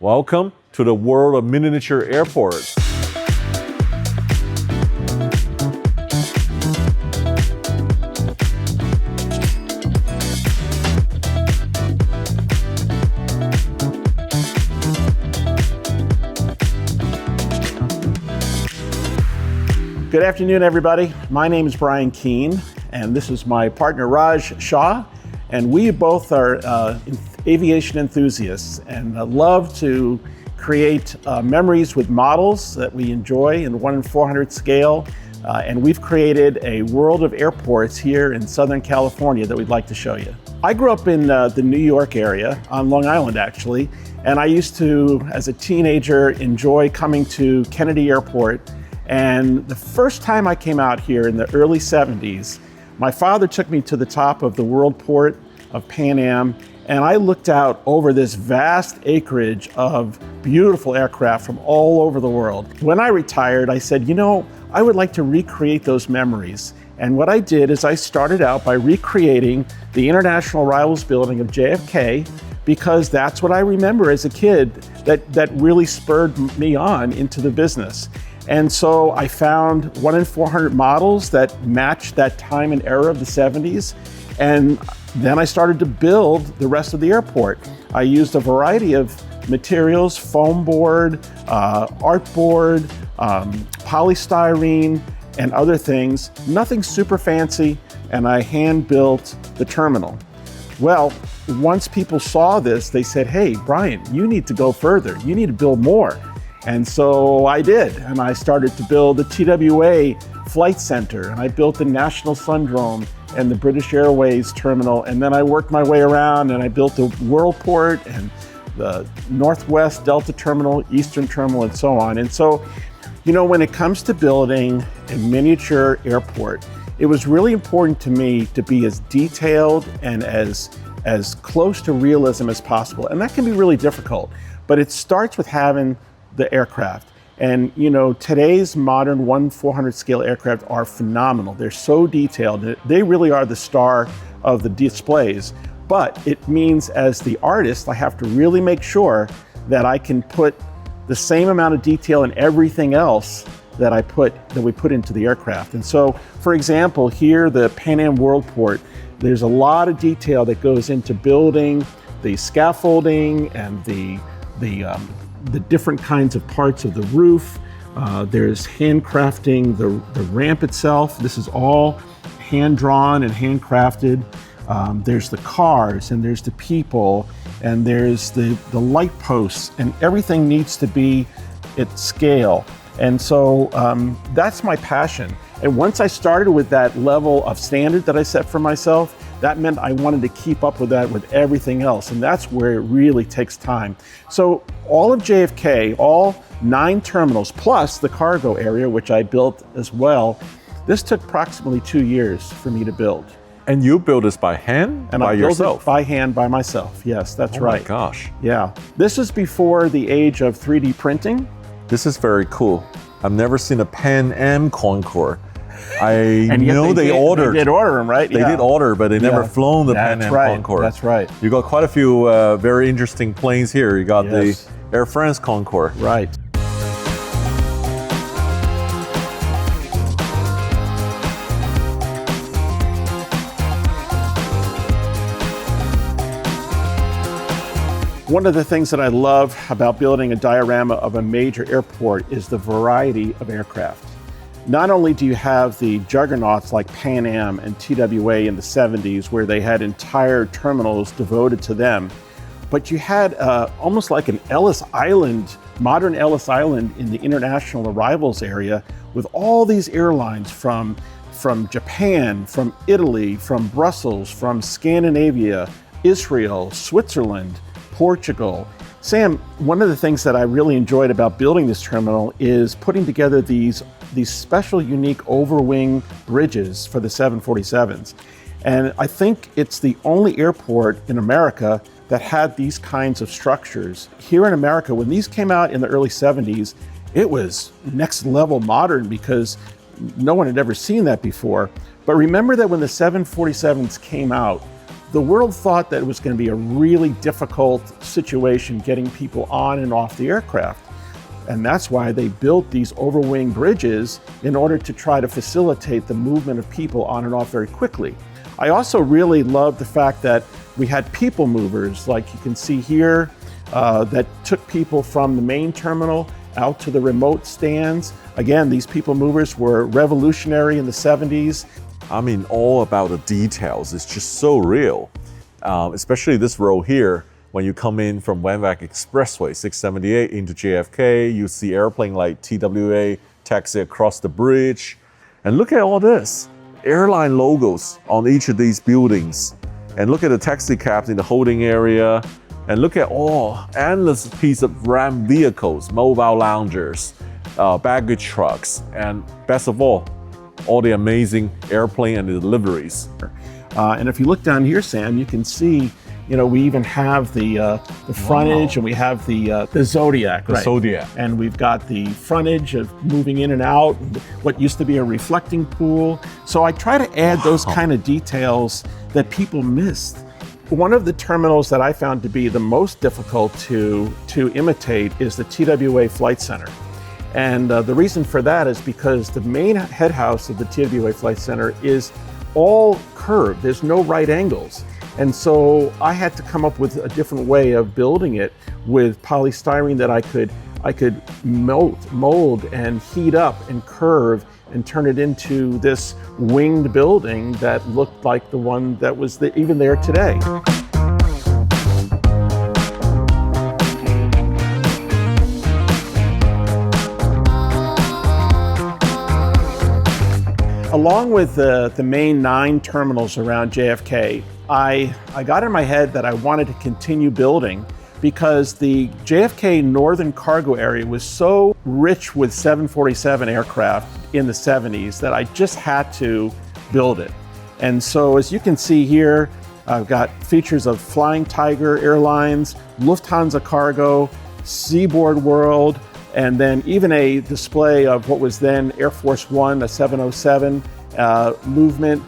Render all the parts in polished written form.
Welcome to the world of miniature airports. Good afternoon, everybody. My name is Brian Keene, and this is my partner, Raj Shah, and we both are aviation enthusiasts and love to create memories with models that we enjoy in 1 in 400 scale, and we've created a world of airports here in Southern California that we'd like to show you. I grew up in the New York area, on Long Island actually, and I used to, as a teenager, enjoy coming to Kennedy Airport. And the first time I came out here in the early 70s, my father took me to the top of the world port of Pan Am, and I looked out over this vast acreage of beautiful aircraft from all over the world. When I retired, I said, you know, I would like to recreate those memories. And what I did is I started out by recreating the International Arrivals Building of JFK, because that's what I remember as a kid that really spurred me on into the business. And so I found 1 in 400 models that matched that time and era of the 70s. And then I started to build the rest of the airport. I used a variety of materials: foam board, art board, polystyrene, and other things. Nothing super fancy, and I hand built the terminal. Well, once people saw this, they said, hey, Brian, you need to go further. You need to build more. And so I did, and I started to build the TWA Flight Center, and I built the National Sundrome and the British Airways terminal, and then I worked my way around and I built the Worldport and the Northwest Delta Terminal, Eastern Terminal, and so on. And so, you know, when it comes to building a miniature airport, it was really important to me to be as detailed and as close to realism as possible. And that can be really difficult, but it starts with having the aircraft. And you know, today's modern 1 in 400 scale aircraft are phenomenal. They're so detailed. They really are the star of the displays. But it means as the artist, I have to really make sure that I can put the same amount of detail in everything else that we put into the aircraft. And so, for example, here, the Pan Am Worldport, there's a lot of detail that goes into building the scaffolding and the different kinds of parts of the roof. There's handcrafting the ramp itself. This is all hand-drawn and handcrafted. There's the cars, and there's the people, and there's the light posts, and everything needs to be at scale. And so that's my passion. And once I started with that level of standard that I set for myself, that meant I wanted to keep up with that with everything else, and that's where it really takes time. So all of JFK, all 9 terminals, plus the cargo area, which I built as well, this took approximately 2 years for me to build. And you built this by hand? And by I built yourself? it by hand, by myself. Yes, that's right. Oh my gosh. Yeah. This is before the age of 3D printing. This is very cool. I've never seen a Pan Am Concorde. I know they ordered. They did order them, right? They did order, but they never flown the Pan Am Concorde. That's right. You got quite a few very interesting planes here. You got the Air France Concorde. Right. One of the things that I love about building a diorama of a major airport is the variety of aircraft. Not only do you have the juggernauts like Pan Am and TWA in the 70s, where they had entire terminals devoted to them, but you had almost like an Ellis Island, modern Ellis Island in the international arrivals area, with all these airlines from Japan, from Italy, from Brussels, from Scandinavia, Israel, Switzerland, Portugal. Sam, one of the things that I really enjoyed about building this terminal is putting together these special, unique overwing bridges for the 747s. And I think it's the only airport in America that had these kinds of structures. Here in America, when these came out in the early 70s, it was next level modern because no one had ever seen that before. But remember that when the 747s came out, The world thought that it was going to be a really difficult situation getting people on and off the aircraft. And that's why they built these overwing bridges in order to try to facilitate the movement of people on and off very quickly. I also really love the fact that we had people movers, like you can see here, that took people from the main terminal out to the remote stands. Again, these people movers were revolutionary in the 70s. I mean, all about the details. It's just so real. Especially this row here, when you come in from Wanvac Expressway, 678 into JFK, you see airplane like TWA taxi across the bridge. And look at all this. Airline logos on each of these buildings. And look at the taxi cabs in the holding area. And look at all endless piece of ramp vehicles, mobile loungers, baggage trucks, and best of all the amazing airplane and the deliveries. And if you look down here, Sam, you can see, we even have the frontage, and we have the Zodiac, The right? Zodiac. And we've got the frontage of moving in and out, what used to be a reflecting pool. So I try to add those kind of details that people missed. One of the terminals that I found to be the most difficult to imitate is the TWA Flight Center. And the reason for that is because the main head house of the TWA Flight Center is all curved. There's no right angles. And so I had to come up with a different way of building it with polystyrene that I could mold and heat up and curve and turn it into this winged building that looked like the one that was even there today. Along with the main 9 terminals around JFK, I got in my head that I wanted to continue building because the JFK northern cargo area was so rich with 747 aircraft in the 70s that I just had to build it. And so as you can see here, I've got features of Flying Tiger Airlines, Lufthansa Cargo, Seaboard World, and then even a display of what was then Air Force One, a 707 movement,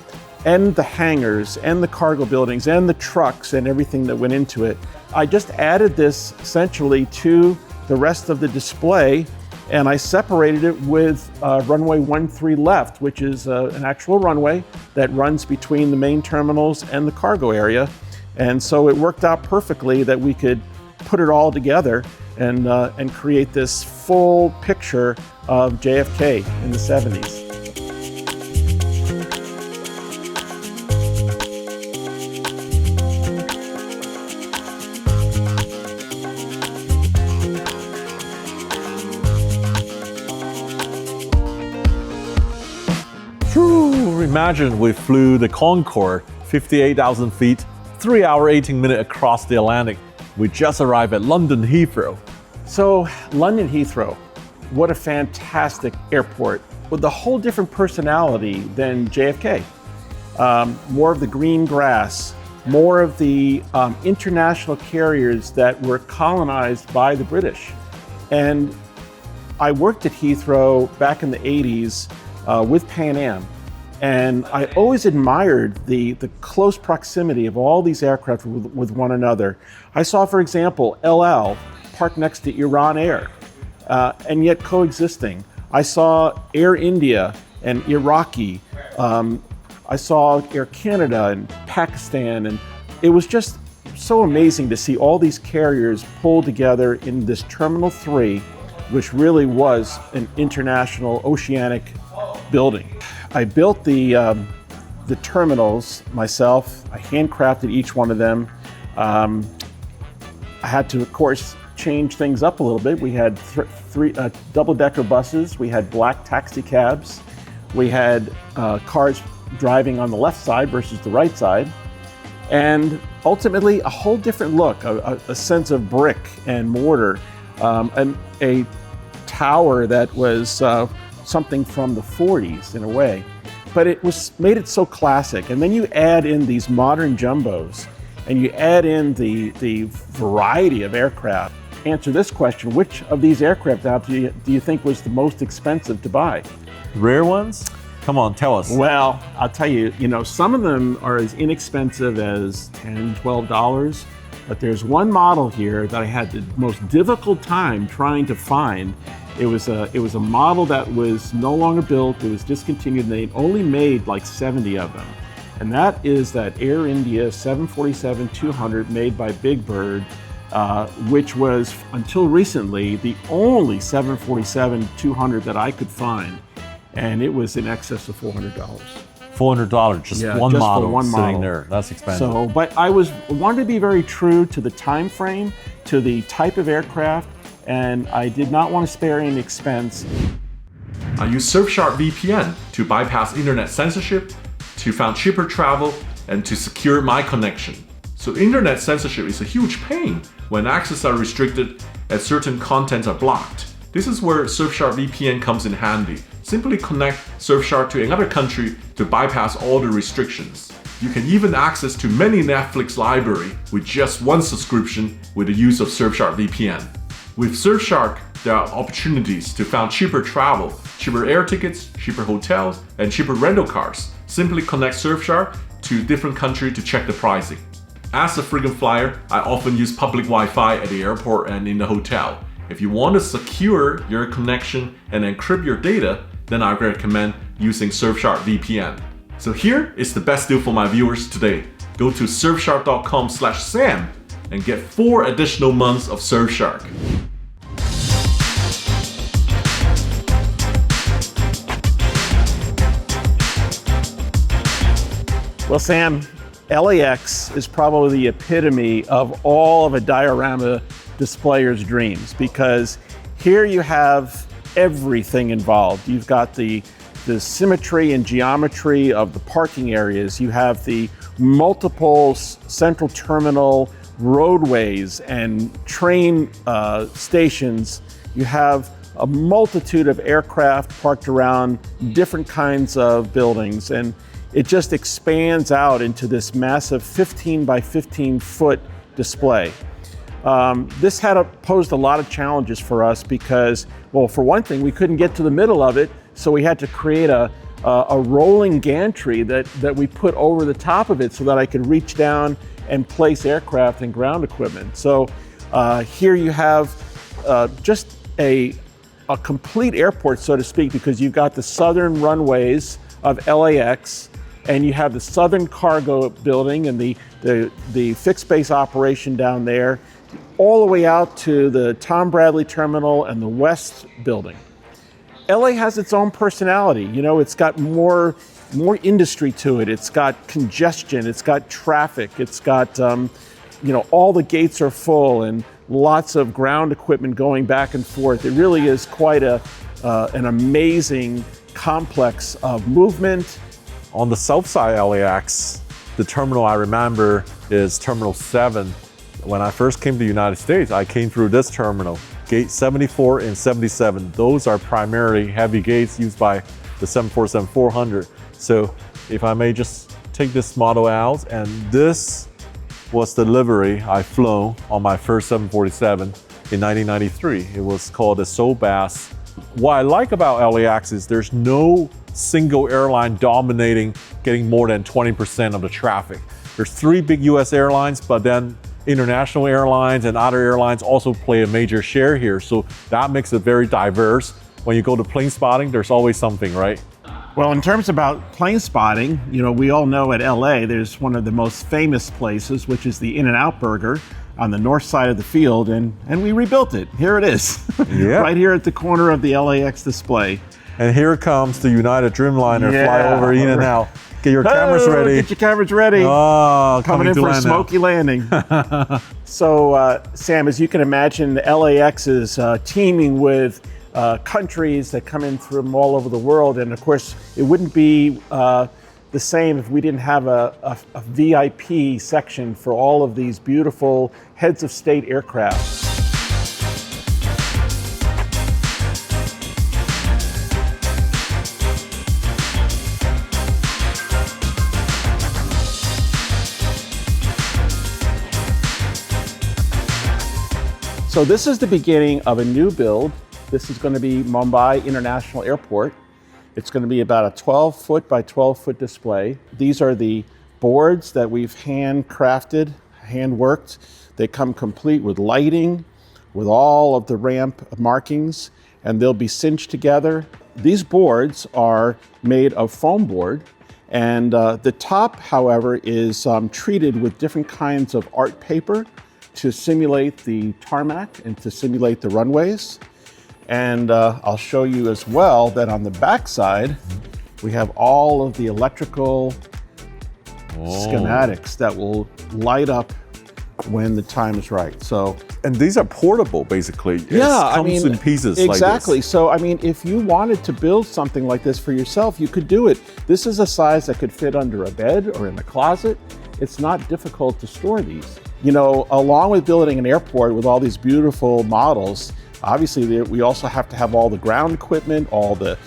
and the hangars, and the cargo buildings, and the trucks, and everything that went into it. I just added this essentially to the rest of the display, and I separated it with runway 13 left, which is an actual runway that runs between the main terminals and the cargo area. And so it worked out perfectly that we could put it all together and create this full picture of JFK in the 70s. Imagine we flew the Concorde 58,000 feet, 3 hour 18 minutes across the Atlantic. We just arrived at London Heathrow. So London Heathrow, what a fantastic airport with a whole different personality than JFK. More of the green grass, more of the international carriers that were colonized by the British. And I worked at Heathrow back in the 80s with Pan Am. And I always admired the close proximity of all these aircraft with one another. I saw, for example, El Al parked next to Iran Air, and yet coexisting. I saw Air India and Iraqi. I saw Air Canada and Pakistan, and it was just so amazing to see all these carriers pull together in this Terminal 3, which really was an international oceanic building. I built the terminals myself. I handcrafted each one of them. I had to, of course, change things up a little bit. We had three double-decker buses. We had black taxi cabs. We had cars driving on the left side versus the right side. And ultimately, a whole different look, a sense of brick and mortar, and a tower that was something from the 40s in a way, but it made it so classic. And then you add in these modern jumbos, and you add in the variety of aircraft. Answer this question: which of these aircraft do you think was the most expensive to buy? Rare ones? Come on, tell us. Well, I'll tell you, some of them are as inexpensive as $10, $12, but there's one model here that I had the most difficult time trying to find. It was a model that was no longer built, it was discontinued, and they only made like 70 of them. And that is that Air India 747-200 made by Big Bird, which was, until recently, the only 747-200 that I could find. And it was in excess of $400. $400, just one model sitting model. There. That's expensive. So, but I wanted to be very true to the time frame, to the type of aircraft, and I did not want to spare any expense. I use Surfshark VPN to bypass internet censorship, to find cheaper travel, and to secure my connection. So internet censorship is a huge pain when access are restricted and certain contents are blocked. This is where Surfshark VPN comes in handy. Simply connect Surfshark to another country to bypass all the restrictions. You can even access to many Netflix library with just one subscription with the use of Surfshark VPN. With Surfshark, there are opportunities to find cheaper travel, cheaper air tickets, cheaper hotels, and cheaper rental cars. Simply connect Surfshark to different countries to check the pricing. As a frequent flyer, I often use public Wi-Fi at the airport and in the hotel. If you want to secure your connection and encrypt your data, then I recommend using Surfshark VPN. So here is the best deal for my viewers today. Go to surfshark.com/Sam and get 4 additional months of Surfshark. Well, Sam, LAX is probably the epitome of all of a diorama displayer's dreams, because here you have everything involved. You've got the symmetry and geometry of the parking areas. You have the multiple central terminal roadways and train stations. You have a multitude of aircraft parked around different kinds of buildings, and it just expands out into this massive 15 by 15 foot display. This posed a lot of challenges for us because, well, for one thing, we couldn't get to the middle of it, so we had to create a rolling gantry that we put over the top of it so that I could reach down and place aircraft and ground equipment. So here you have just a complete airport, so to speak, because you've got the southern runways of LAX, and you have the southern cargo building and the fixed base operation down there, all the way out to the Tom Bradley Terminal and the West building. LA has its own personality. It's got more industry to it. It's got congestion. It's got traffic. It's got, all the gates are full and lots of ground equipment going back and forth. It really is quite an amazing complex of movement. On the south side LAX, the terminal I remember is Terminal 7. When I first came to the United States, I came through this terminal. Gate 74 and 77, those are primarily heavy gates used by the 747-400. So if I may just take this model out, and this was the livery I flew on my first 747 in 1993. It was called the Soul Bass. What I like about LAX is there's no single airline dominating, getting more than 20% of the traffic. There's 3 big US airlines, but then international airlines and other airlines also play a major share here. So that makes it very diverse. When you go to plane spotting, there's always something, right? Well, in terms about plane spotting, we all know at LA, there's one of the most famous places, which is the In-N-Out Burger on the north side of the field, and we rebuilt it. Here it is, yeah. Right here at the corner of the LAX display. And here comes the United Dreamliner fly over In-N-Out. Get your cameras ready. Get your cameras ready. Oh, coming in for a smoky landing. So, Sam, as you can imagine, LAX is teeming with countries that come in from all over the world. And of course, it wouldn't be the same if we didn't have a VIP section for all of these beautiful heads of state aircraft. So this is the beginning of a new build. This is going to be Mumbai International Airport. It's going to be about a 12 foot by 12 foot display. These are the boards that we've handcrafted, hand worked. They come complete with lighting, with all of the ramp markings, and they'll be cinched together. These boards are made of foam board, and the top, however, is treated with different kinds of art paper to simulate the tarmac and to simulate the runways. And I'll show you as well that on the back side, we have all of the electrical schematics that will light up when the time is right. So, And these are portable, basically. yeah, It comes in pieces exactly. like this. So, I mean, if you wanted to build something like this for yourself, you could do it. This is a size that could fit under a bed or in the closet. It's not difficult to store these. You know, along with building an airport with all these beautiful models, obviously we also have to have all the ground equipment, all the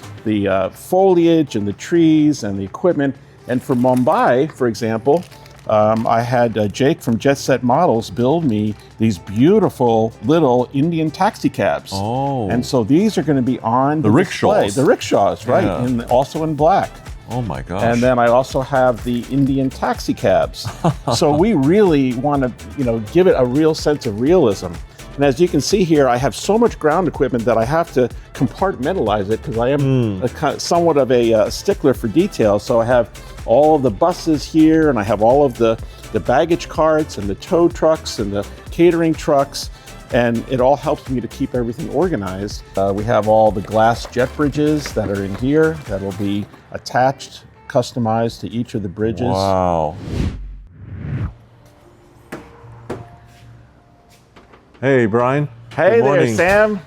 foliage and the trees and the equipment. And for Mumbai, for example, I had Jake from Jet Set Models build me these beautiful little Indian taxi cabs. Oh. And so these are going to be on the rickshaws. display. The rickshaws, right? Yeah. And also in black. Oh my gosh. And then I also have the Indian taxi cabs. So we really want to, give it a real sense of realism. And as you can see here, I have so much ground equipment that I have to compartmentalize it because I am somewhat of a stickler for detail. So I have all of the buses here, and I have all of the baggage carts and the tow trucks and the catering trucks. And it all helps me to keep everything organized. We have all the glass jet bridges that are in here that will be attached, customized to each of the bridges. Wow. Hey, Brian. Hey Good there, morning. Sam.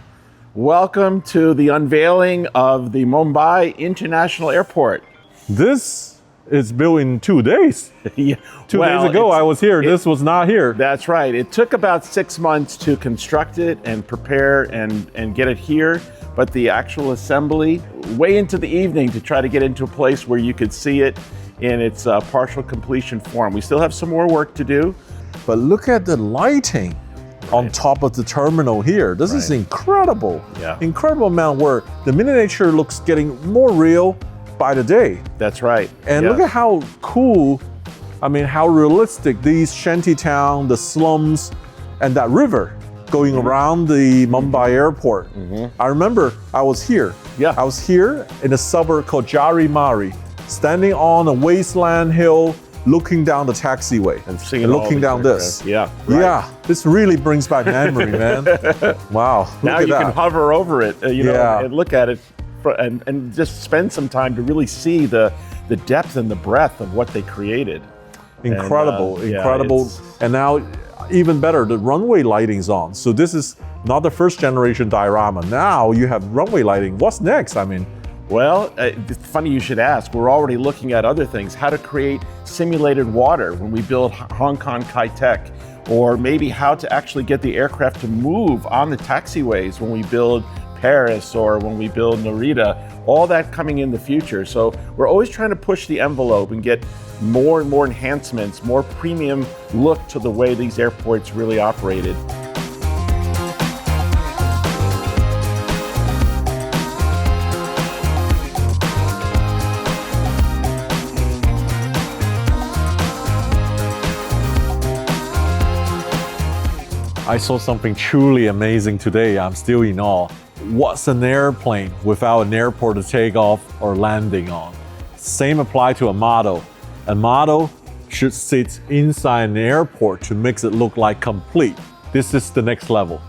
Welcome to the unveiling of the Mumbai International Airport. This is built in 2 days. Yeah. 2 days ago, I was here. This was not here. That's right. It took about 6 months to construct it and prepare and get it here. But the actual assembly, way into the evening to try to get into a place where you could see it in its partial completion form. We still have some more work to do. But look at the lighting on top of the terminal here. This is incredible. Yeah. Incredible amount of work. The miniature looks getting more real by the day. That's right. And Yeah. look at how cool, how realistic these shantytown, the slums, and that river going around the Mumbai airport. I remember I was here. Yeah. I was here in a suburb called Jarimari, standing on a wasteland hill, looking down the taxiway And seeing all looking these down this. aircraft. Yeah. Right. Yeah, this really brings back memory, man. Wow. Now look you at can that. hover over it, Yeah. and look at it, and just spend some time to really see the depth and the breadth of what they created. Incredible, And, yeah, incredible. it's- And now, even better, the runway lighting's on. So this is not the first generation diorama. Now you have runway lighting. What's next? Well, it's funny you should ask. We're already looking at other things, how to create simulated water when we build Hong Kong Kai-Tak, or maybe how to actually get the aircraft to move on the taxiways when we build Paris or when we build Narita, all that coming in the future. So we're always trying to push the envelope and get more and more enhancements, more premium look to the way these airports really operated. I saw something truly amazing today. I'm still in awe. What's an airplane without an airport to take off or landing on? Same apply to a model. A model should sit inside an airport to make it look like complete. This is the next level.